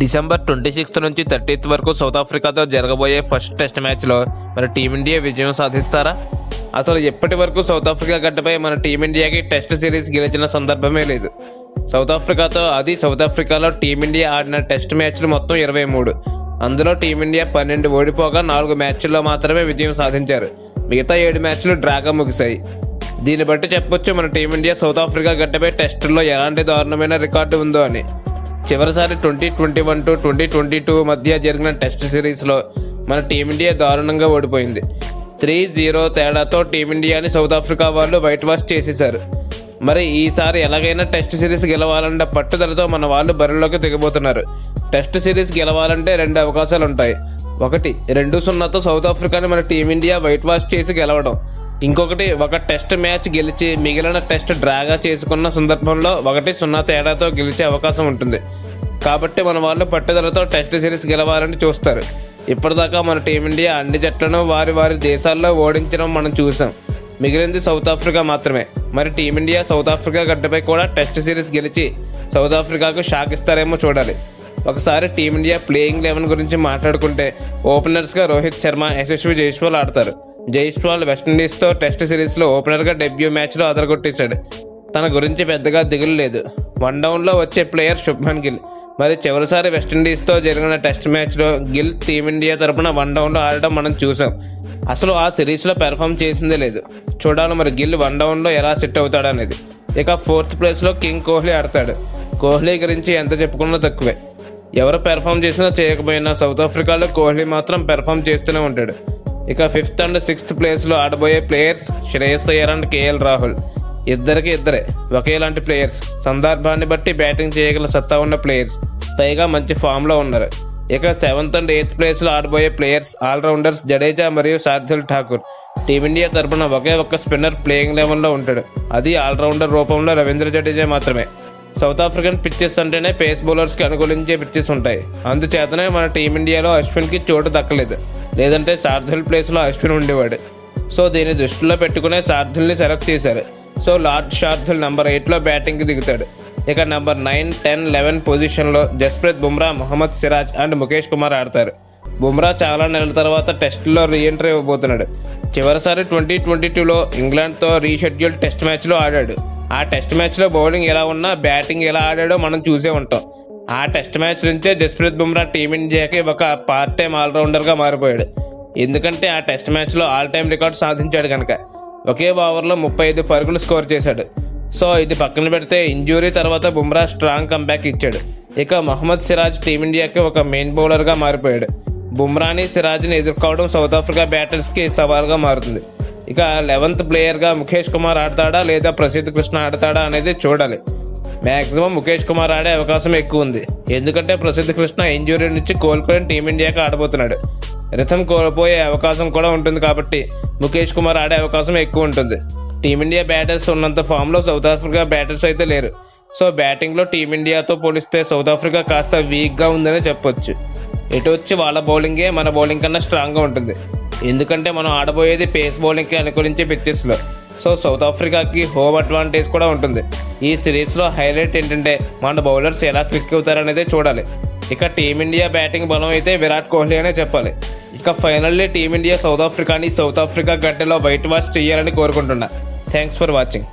December 26 నుంచి 30 వరకు south ఆఫ్రికాతో జరగబోయే ఫస్ట్ టెస్ట్ మ్యాచ్లో మన టీమిండియా విజయం సాధిస్తారా? అసలు ఎప్పటి వరకు సౌత్ ఆఫ్రికా గడ్డపై మన టీమిండియాకి టెస్ట్ సిరీస్ గెలిచిన సందర్భమే లేదు. సౌత్ ఆఫ్రికాలో టీమిండియా ఆడిన టెస్ట్ మ్యాచ్లు మొత్తం 23. అందులో టీమిండియా 12 ఓడిపోగా 4 మ్యాచ్ల్లో మాత్రమే విజయం సాధించారు. మిగతా 7 మ్యాచ్లు డ్రాగా ముగిశాయి. దీన్ని బట్టి చెప్పొచ్చు మన టీమిండియా సౌత్ ఆఫ్రికా గడ్డపై టెస్టుల్లో ఎలాంటి దారుణమైన రికార్డు ఉందో అని. చివరిసారి 2021 to 2022 మధ్య జరిగిన టెస్ట్ సిరీస్లో మన టీమిండియా దారుణంగా ఓడిపోయింది. 3-0 తేడాతో టీమిండియాని సౌత్ ఆఫ్రికా వాళ్ళు వైట్ వాష్ చేసేశారు. మరి ఈసారి ఎలాగైనా టెస్ట్ సిరీస్ గెలవాలన్న పట్టుదలతో మన వాళ్ళు బరిలోకి దిగబోతున్నారు. టెస్ట్ సిరీస్ గెలవాలంటే 2 అవకాశాలు ఉంటాయి. ఒకటి 2-0తో సౌత్ ఆఫ్రికాని మన టీమిండియా వైట్ వాష్ చేసి గెలవడం. ఇంకొకటి ఒక టెస్ట్ మ్యాచ్ గెలిచి మిగిలిన టెస్ట్ డ్రాగా చేసుకున్న సందర్భంలో 1-0 తేడాతో గెలిచే అవకాశం ఉంటుంది. కాబట్టి మన వాళ్ళు పట్టుదలతో టెస్ట్ సిరీస్ గెలవాలని చూస్తారు. ఇప్పటిదాకా మన టీమిండియా అన్ని జట్లను వారి వారి దేశాల్లో ఓడించడం మనం చూసాం. మిగిలింది సౌత్ ఆఫ్రికా మాత్రమే. మరి టీమిండియా సౌత్ ఆఫ్రికా గడ్డపై కూడా టెస్ట్ సిరీస్ గెలిచి సౌత్ ఆఫ్రికాకు షాక్ ఇస్తారేమో చూడాలి. ఒకసారి టీమిండియా ప్లేయింగ్ 11 గురించి మాట్లాడుకుంటే ఓపెనర్స్గా రోహిత్ శర్మ, యశస్వి జైస్వాల్ ఆడతారు. జైస్వాల్ వెస్టిండీస్తో టెస్ట్ సిరీస్లో ఓపెనర్గా డెబ్యూ మ్యాచ్లో అదరగొట్టేశాడు. తన గురించి పెద్దగా దిగులు లేదు. 1 డౌన్లో వచ్చే ప్లేయర్ శుభ్మన్ గిల్. మరి చివరిసారి వెస్టిండీస్తో జరిగిన టెస్ట్ మ్యాచ్లో గిల్ టీమిండియా తరపున 1 డౌన్లో ఆడడం మనం చూసాం. అసలు ఆ సిరీస్లో పెర్ఫామ్ చేసిందే లేదు. చూడాలి మరి గిల్ 1 డౌన్లో ఎలా సెట్ అవుతాడనేది. ఇక 4th ప్లేస్లో కింగ్ కోహ్లీ ఆడతాడు. కోహ్లీ గురించి ఎంత చెప్పుకున్నా తక్కువే. ఎవరు పెర్ఫామ్ చేసినా చేయకపోయినా సౌత్ ఆఫ్రికాలో కోహ్లీ మాత్రం పెర్ఫామ్ చేస్తూనే ఉంటాడు. ఇక 5th and 6th ప్లేస్లో ఆడబోయే players Shreyas Iyer and KL Rahul. ఇద్దరే ఒకేలాంటి ప్లేయర్స్. సందర్భాన్ని బట్టి బ్యాటింగ్ చేయగల సత్తా ఉన్న ప్లేయర్స్, పైగా మంచి ఫామ్లో ఉన్నారు. ఇక 7th and 8th ప్లేస్లో ఆడబోయే ప్లేయర్స్ ఆల్రౌండర్స్ జడేజా మరియు శార్దుల్ ఠాకూర్. టీమిండియా తరపున ఒకే ఒక్క స్పిన్నర్ ప్లేయింగ్ 11లో ఉంటాడు. అది ఆల్రౌండర్ రూపంలో రవీంద్ర జడేజా మాత్రమే. సౌత్ ఆఫ్రికన్ పిచ్చెస్ అంటేనే పేస్ బౌలర్స్కి అనుకూలించే పిచ్చెస్ ఉంటాయి. అందుచేతనే మన టీమిండియాలో అశ్విన్కి చోటు దక్కలేదు. లేదంటే శార్దుల్ ప్లేస్లో అశ్విన్ ఉండేవాడు. సో దీన్ని దృష్టిలో పెట్టుకునే శార్దుల్ని సెలెక్ట్ చేశారు. సో లార్డ్ శార్దుల్ నెంబర్ 8లో బ్యాటింగ్కి దిగుతాడు. ఇక నెంబర్ 9, 10, 11 పొజిషన్లో జస్ప్రీత్ బుమ్రా, మొహమ్మద్ సిరాజ్ అండ్ ముఖేష్ కుమార్ ఆడతారు. బుమ్రా చాలా నెలల తర్వాత టెస్టులో రీఎంట్రీ ఇవ్వబోతున్నాడు. చివరిసారి 2022లో ఇంగ్లాండ్తో రీషెడ్యూల్డ్ టెస్ట్ మ్యాచ్లో ఆడాడు. ఆ టెస్ట్ మ్యాచ్లో బౌలింగ్ ఎలా ఉన్నా బ్యాటింగ్ ఎలా ఆడాడో మనం చూసే ఉంటాం. ఆ టెస్ట్ మ్యాచ్ నుంచే జస్ప్రీత్ బుమ్రా టీమిండియాకి ఒక పార్ట్ టైం ఆల్రౌండర్గా మారిపోయాడు. ఎందుకంటే ఆ టెస్ట్ మ్యాచ్లో ఆల్ టైమ్ రికార్డ్ సాధించాడు కనుక. ఒకే ఓవర్లో 35 పరుగులు స్కోర్ చేశాడు. సో ఇది పక్కన పెడితే ఇంజూరీ తర్వాత బుమ్రా స్ట్రాంగ్ కంబ్యాక్ ఇచ్చాడు. ఇక మొహమ్మద్ సిరాజ్ టీమిండియాకి ఒక మెయిన్ బౌలర్గా మారిపోయాడు. బుమ్రాని, సిరాజ్ని ఎదుర్కోవడం సౌత్ ఆఫ్రికా బ్యాటర్స్కి సవాల్గా మారుతుంది. ఇక 11th ప్లేయర్గా ముఖేష్ కుమార్ ఆడతాడా లేదా ప్రసిద్ధ్ కృష్ణ ఆడతాడా అనేది చూడాలి. మ్యాక్సిమం ముఖేష్ కుమార్ ఆడే అవకాశం ఎక్కువ ఉంది. ఎందుకంటే ప్రసిద్ధ్ కృష్ణ ఇంజూరీ నుంచి కోలుకొని టీమిండియాకి ఆడబోతున్నాడు. రిథమ్ కోల్పోయే అవకాశం కూడా ఉంటుంది కాబట్టి ముఖేష్ కుమార్ ఆడే అవకాశం ఎక్కువ ఉంటుంది. టీమిండియా బ్యాటర్స్ ఉన్నంత ఫామ్లో సౌత్ ఆఫ్రికా బ్యాటర్స్ అయితే లేరు. సో బ్యాటింగ్లో టీమిండియాతో పోలిస్తే సౌత్ ఆఫ్రికా కాస్త వీక్గా ఉందనే చెప్పొచ్చు. ఎటు వచ్చి వాళ్ళ బౌలింగే మన బౌలింగ్ కన్నా స్ట్రాంగ్గా ఉంటుంది. ఎందుకంటే మనం ఆడబోయేది పేస్ బౌలింగ్కి అనుకూలించే పిచ్చెస్లో. సో సౌత్ ఆఫ్రికాకి హోమ్ అడ్వాంటేజ్ కూడా ఉంటుంది. ఈ సిరీస్లో హైలైట్ ఏంటంటే మన బౌలర్స్ ఎలా క్విక్ అవుతారనేదే చూడాలి. ఇక టీమిండియా బ్యాటింగ్ బలం అయితే విరాట్ కోహ్లీ అనే చెప్పాలి. ఇక ఫైనల్లీ టీమిండియా సౌత్ ఆఫ్రికా గడ్డలో వైట్ వాష్ చేయాలని కోరుకుంటున్నా. Thanks for watching.